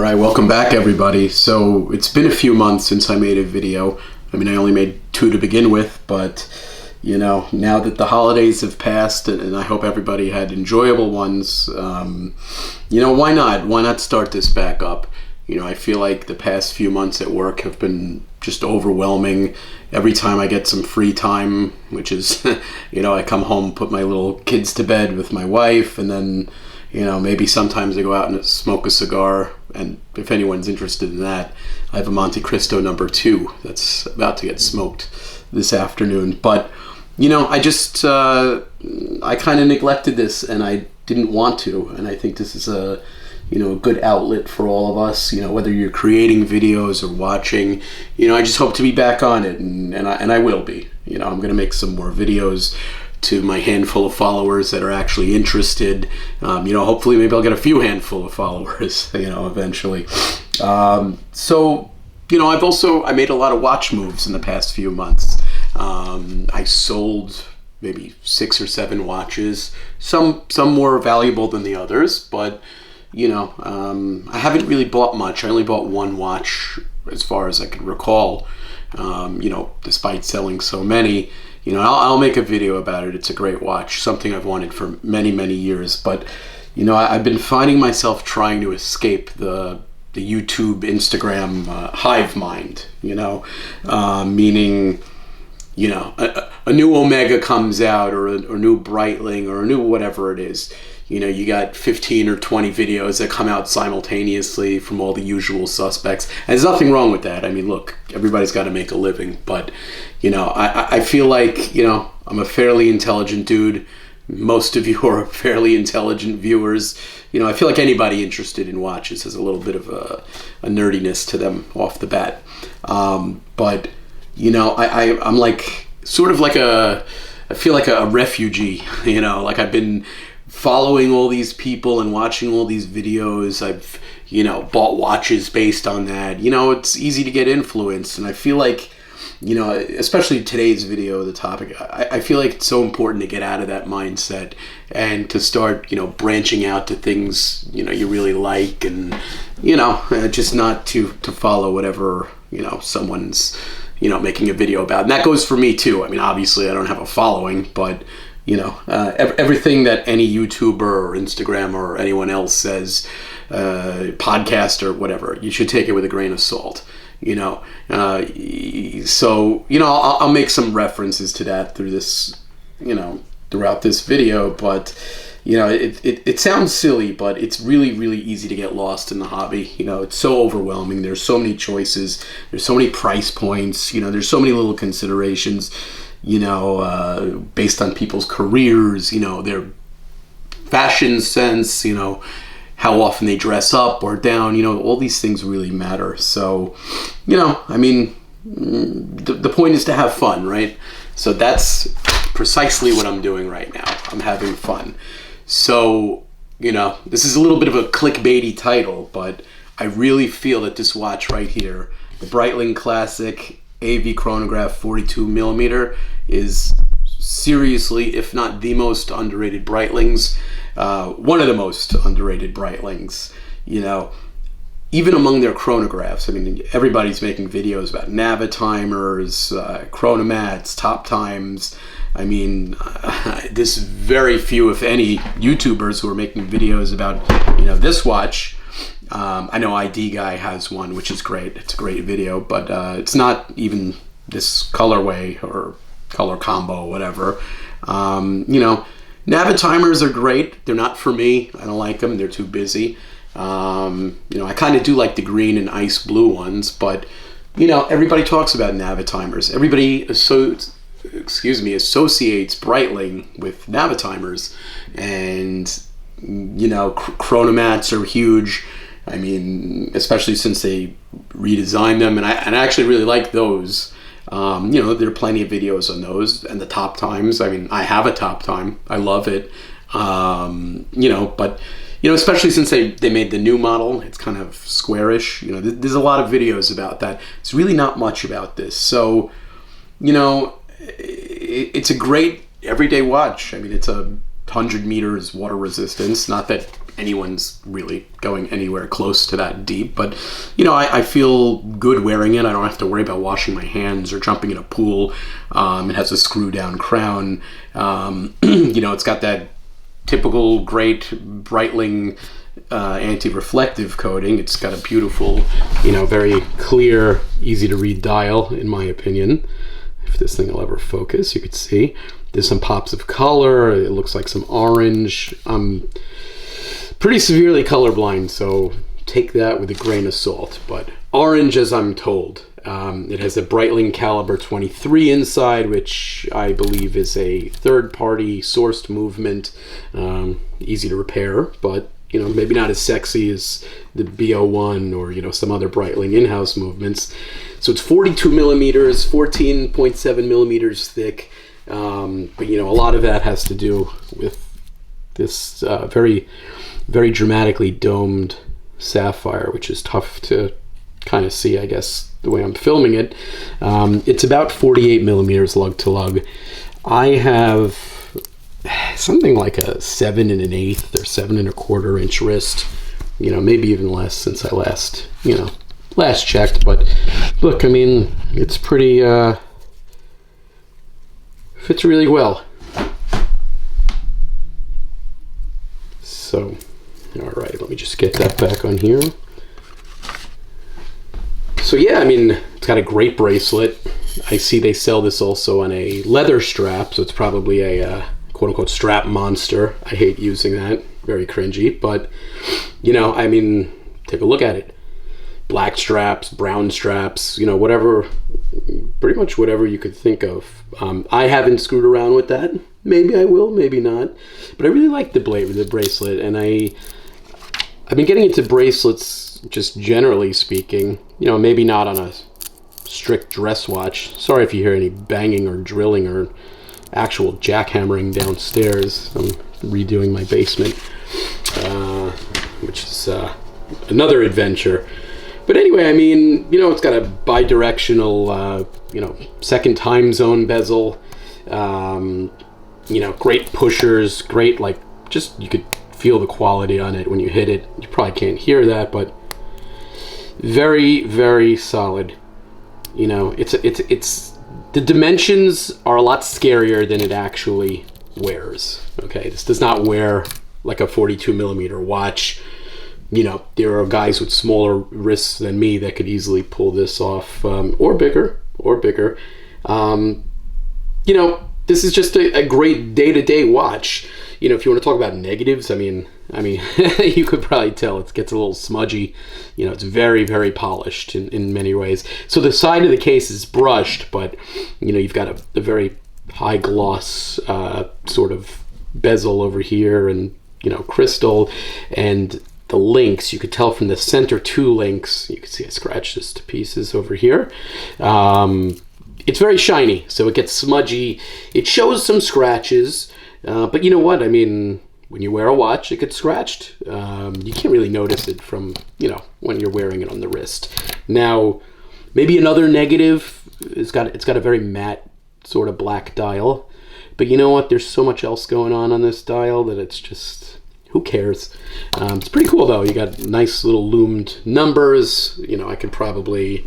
right, welcome back everybody. So it's been a few months since I made a video. I mean, I only made 2 to begin with, but now that the holidays have passed, and I hope everybody had enjoyable ones, why not? Why not start this back up? I feel like the past few months at work have been just overwhelming. Every time I get some free time, which is, I come home, put my little kids to bed with my wife, and then, maybe sometimes I go out and smoke a cigar. And if anyone's interested in that, I have a Monte Cristo number 2 that's about to get smoked this afternoon. But, I kind of neglected this, and I didn't want to. And I think this is a good outlet for all of us, whether you're creating videos or watching. I just hope to be back on it, and I will be. I'm going to make some more videos to my handful of followers that are actually interested. Hopefully maybe I'll get a few handful of followers, eventually. I made a lot of watch moves in the past few months. I sold maybe 6 or 7 watches, some more valuable than the others, but I haven't really bought much. I only bought 1 watch as far as I can recall, despite selling so many. I'll make a video about it. It's a great watch, something I've wanted for many, many years. But, I've been finding myself trying to escape the YouTube, Instagram hive mind, meaning, a new Omega comes out, or a new Breitling, or a new whatever it is. You got 15 or 20 videos that come out simultaneously from all the usual suspects. And there's nothing wrong with that. I mean, look, everybody's got to make a living. But, I feel like, I'm a fairly intelligent dude. Most of you are fairly intelligent viewers. I feel like anybody interested in watches has a little bit of a nerdiness to them off the bat. But, I'm like, sort of like I feel like a refugee, like I've been following all these people and watching all these videos. I've, bought watches based on that. It's easy to get influenced, and I feel like, especially today's video, the topic, I feel like it's so important to get out of that mindset and to start, branching out to things, you really like, and, just not to follow whatever, someone's, making a video about. And that goes for me too. I mean, obviously I don't have a following, but everything that any YouTuber or Instagram or anyone else says, podcast or whatever, you should take it with a grain of salt. I'll make some references to that through this, throughout this video. But it sounds silly, but it's really, really easy to get lost in the hobby. It's so overwhelming. There's so many choices. There's so many price points. There's so many little considerations. Based on people's careers, their fashion sense, how often they dress up or down, all these things really matter. So, the point is to have fun, right? So that's precisely what I'm doing right now. I'm having fun. So, this is a little bit of a clickbaity title, but I really feel that this watch right here, the Breitling Classic Avi Chronograph 42mm, is seriously, if not the most underrated Breitlings, one of the most underrated Breitlings. Even among their chronographs, I mean, everybody's making videos about Navitimers, chronomats, top times. I mean, there's very few, if any, YouTubers who are making videos about, this watch. I know ID Guy has one, which is great. It's a great video, but it's not even this colorway or color combo, whatever. Navitimers are great. They're not for me. I don't like them. They're too busy. I kind of do like the green and ice blue ones, but everybody talks about Navitimers. Everybody associates Breitling with Navitimers, and chronomats are huge. I mean, especially since they redesigned them, and I actually really like those. There are plenty of videos on those, and the top times. I mean, I have a top time. I love it. But especially since they made the new model, it's kind of squarish. There's a lot of videos about that. It's really not much about this. So, it's a great everyday watch. I mean, it's a 100 meters water resistance. Not that anyone's really going anywhere close to that deep. But, I feel good wearing it. I don't have to worry about washing my hands or jumping in a pool. It has a screw down crown. It's got that typical great Breitling anti-reflective coating. It's got a beautiful, very clear, easy to read dial, in my opinion. If this thing will ever focus, you could see there's some pops of color. It looks like some orange. I'm pretty severely colorblind, so take that with a grain of salt. But orange, as I'm told. It has a Breitling caliber 23 inside, which I believe is a third-party sourced movement. Easy to repair, but maybe not as sexy as the BO1 or some other Breitling in-house movements. So it's 42 millimeters, 14.7 millimeters thick. But a lot of that has to do with this very, very dramatically domed sapphire, which is tough to kind of see, I guess, the way I'm filming it. It's about 48 millimeters lug to lug. I have something like a 7 1/8 or 7 1/4 inch wrist, maybe even less since I last checked. But look, I mean, it's pretty, fits really well. So, all right, let me just get that back on here. So yeah, I mean, it's got a great bracelet. I see they sell this also on a leather strap, so it's probably a quote-unquote strap monster. I hate using that. Very cringy, but I mean, take a look at it. Black straps, brown straps, whatever, pretty much whatever you could think of. I haven't screwed around with that. Maybe I will, maybe not. But I really like the bracelet, and I've been getting into bracelets just generally speaking. Maybe not on a strict dress watch. Sorry if you hear any banging or drilling or actual jackhammering downstairs. I'm redoing my basement, which is another adventure. But anyway, I mean, it's got a bi-directional, second time zone bezel, great pushers, great, you could feel the quality on it when you hit it. You probably can't hear that, but very, very solid. It's the dimensions are a lot scarier than it actually wears. Okay, this does not wear like a 42 millimeter watch. There are guys with smaller wrists than me that could easily pull this off, or bigger. This is just a great day-to-day watch. If you want to talk about negatives, I mean, you could probably tell it gets a little smudgy. It's very, very polished in many ways. So the side of the case is brushed, but, you've got a very high gloss sort of bezel over here and, crystal. And the links, you could tell from the center two links, you can see I scratched this to pieces over here. It's very shiny, so it gets smudgy. It shows some scratches, but you know what? I mean, when you wear a watch, it gets scratched. You can't really notice it from, when you're wearing it on the wrist. Now, maybe another negative, it's got a very matte sort of black dial. But you know what? There's so much else going on this dial that it's just, who cares? It's pretty cool, though. You got nice little loomed numbers. I could probably...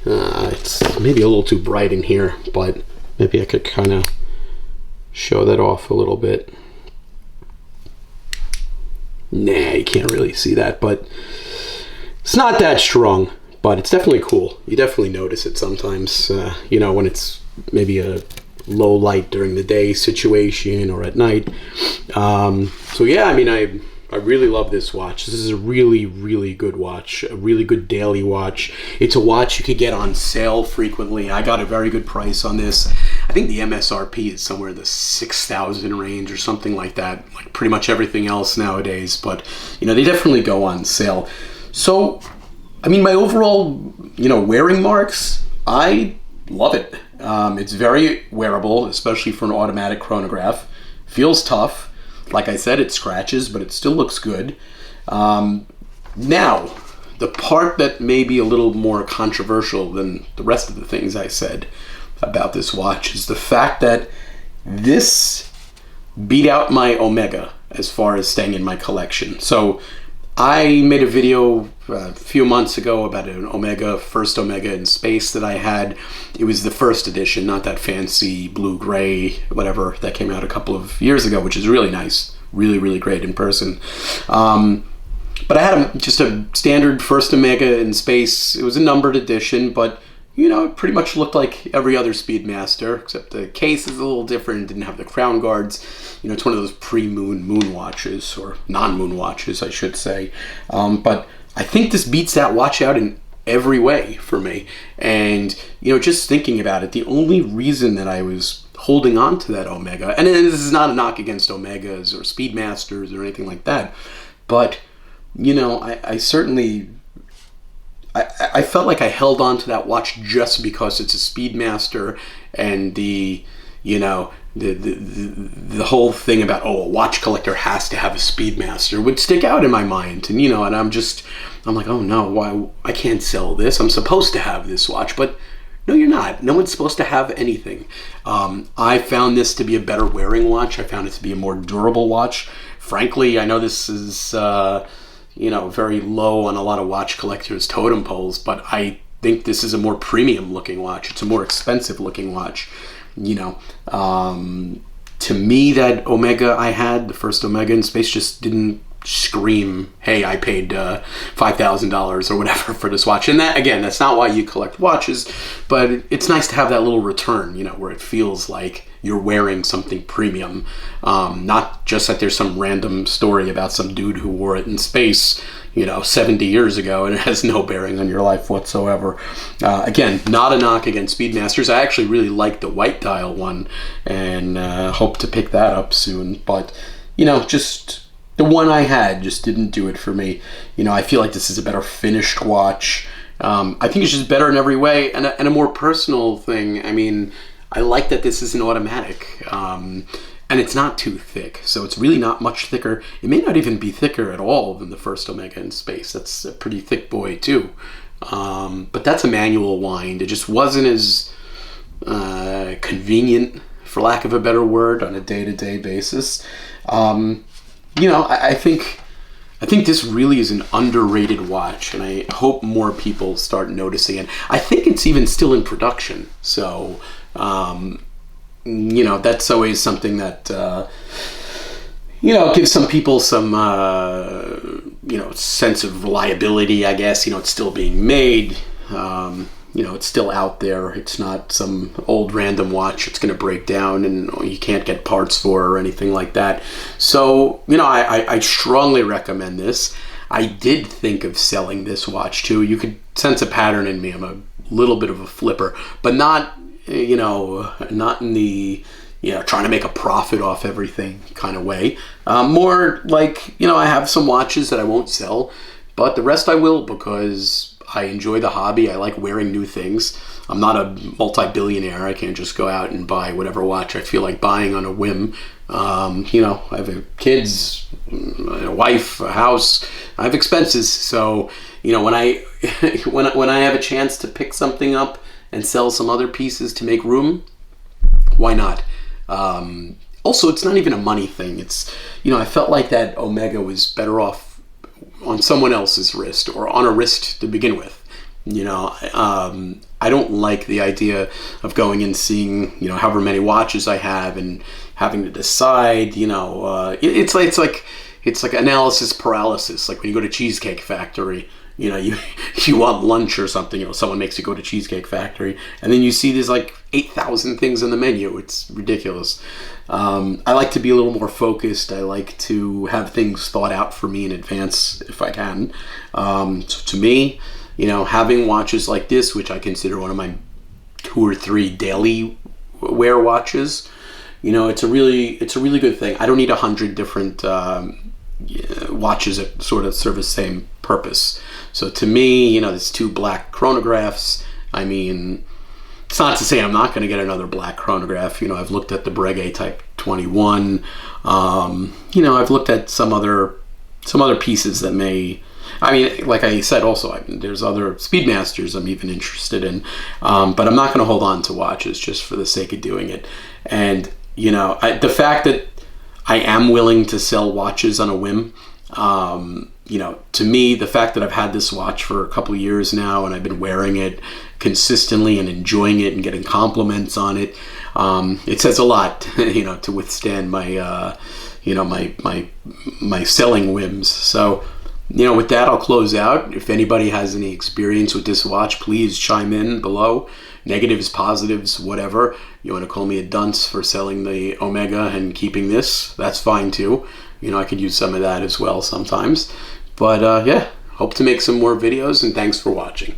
it's maybe a little too bright in here, but maybe I could kind of show that off a little bit. Nah, you can't really see that, but it's not that strong, but it's definitely cool. You definitely notice it sometimes, when it's maybe a low light during the day situation or at night. So yeah, I mean, I really love this watch. This is a really, really good watch, a really good daily watch. It's a watch you could get on sale frequently. I got a very good price on this. I think the MSRP is somewhere in the 6,000 range or something like that, like pretty much everything else nowadays. But, they definitely go on sale. So, I mean, my overall, wearing marks, I love it. It's very wearable, especially for an automatic chronograph. Feels tough. Like I said, it scratches, but it still looks good. Now, the part that may be a little more controversial than the rest of the things I said about this watch is the fact that this beat out my Omega. as far as staying in my collection. So I made a video a few months ago about an Omega, first Omega in space that I had. It was the first edition, not that fancy blue-gray, whatever, that came out a couple of years ago, which is really nice. Really, really great in person. But I had just a standard first Omega in space. It was a numbered edition, but it pretty much looked like every other Speedmaster, except the case is a little different, didn't have the crown guards. It's one of those pre-moon watches, or non-moon watches, I should say. But I think this beats that watch out in every way for me. And, just thinking about it, the only reason that I was holding on to that Omega, and this is not a knock against Omegas or Speedmasters or anything like that, but, I certainly... I felt like I held on to that watch just because it's a Speedmaster, and the whole thing about, a watch collector has to have a Speedmaster would stick out in my mind. And, and I'm like, oh no, why? I can't sell this. I'm supposed to have this watch, but no, you're not. No one's supposed to have anything. I found this to be a better wearing watch. I found it to be a more durable watch. Frankly, I know this is, very low on a lot of watch collectors' totem poles, but I think this is a more premium looking watch. It's a more expensive looking watch. To me, that Omega I had, the first Omega in space, just didn't scream, hey, I paid $5,000 or whatever for this watch. And that, again, that's not why you collect watches, but it's nice to have that little return, where it feels like you're wearing something premium. Not just that there's some random story about some dude who wore it in space, 70 years ago, and it has no bearing on your life whatsoever. Again, not a knock against Speedmasters. I actually really like the white dial one, and hope to pick that up soon. But, just the one I had just didn't do it for me. I feel like this is a better finished watch. I think it's just better in every way, and a more personal thing. I mean, I like that this is an automatic, and it's not too thick, so it's really not much thicker. It may not even be thicker at all than the first Omega in space. That's a pretty thick boy too, but that's a manual wind. It just wasn't as convenient, for lack of a better word, on a day-to-day basis. I think this really is an underrated watch, and I hope more people start noticing it. I think it's even still in production, so that's always something that gives some people some sense of reliability, I guess. It's still being made. It's still out there. It's not some old random watch it's going to break down and you can't get parts for or anything like that. So, I strongly recommend this. I did think of selling this watch too. You could sense a pattern in me. I'm a little bit of a flipper, but not in the, trying to make a profit off everything kind of way. More like, I have some watches that I won't sell, but the rest I will, because I enjoy the hobby. I like wearing new things. I'm not a multi-billionaire. I can't just go out and buy whatever watch I feel like buying on a whim. I have kids, a wife, a house. I have expenses. So, when I when I have a chance to pick something up and sell some other pieces to make room, why not? Also, it's not even a money thing. It's, I felt like that Omega was better off on someone else's wrist, or on a wrist to begin with. I don't like the idea of going and seeing, however many watches I have and having to decide, it's like analysis paralysis. Like when you go to Cheesecake Factory, you want lunch or something, someone makes you go to Cheesecake Factory, and then you see there's like 8,000 things on the menu. It's ridiculous. I like to be a little more focused. I like to have things thought out for me in advance if I can. So to me, having watches like this, which I consider one of my 2 or 3 daily wear watches, it's a really good thing. I don't need 100 different watches that sort of serve the same purpose. So to me, there's 2 black chronographs. I mean, it's not to say I'm not going to get another black chronograph. I've looked at the Breitling Type 21. I've looked at some other pieces that may. I mean, like I said, also there's other Speedmasters I'm even interested in, but I'm not going to hold on to watches just for the sake of doing it. And the fact that I am willing to sell watches on a whim. To me, the fact that I've had this watch for a couple years now and I've been wearing it consistently and enjoying it and getting compliments on it, it says a lot, to withstand my, my selling whims. So, with that, I'll close out. If anybody has any experience with this watch, please chime in below. Negatives, positives, whatever. You want to call me a dunce for selling the Omega and keeping this, that's fine too. I could use some of that as well sometimes. But hope to make some more videos, and thanks for watching.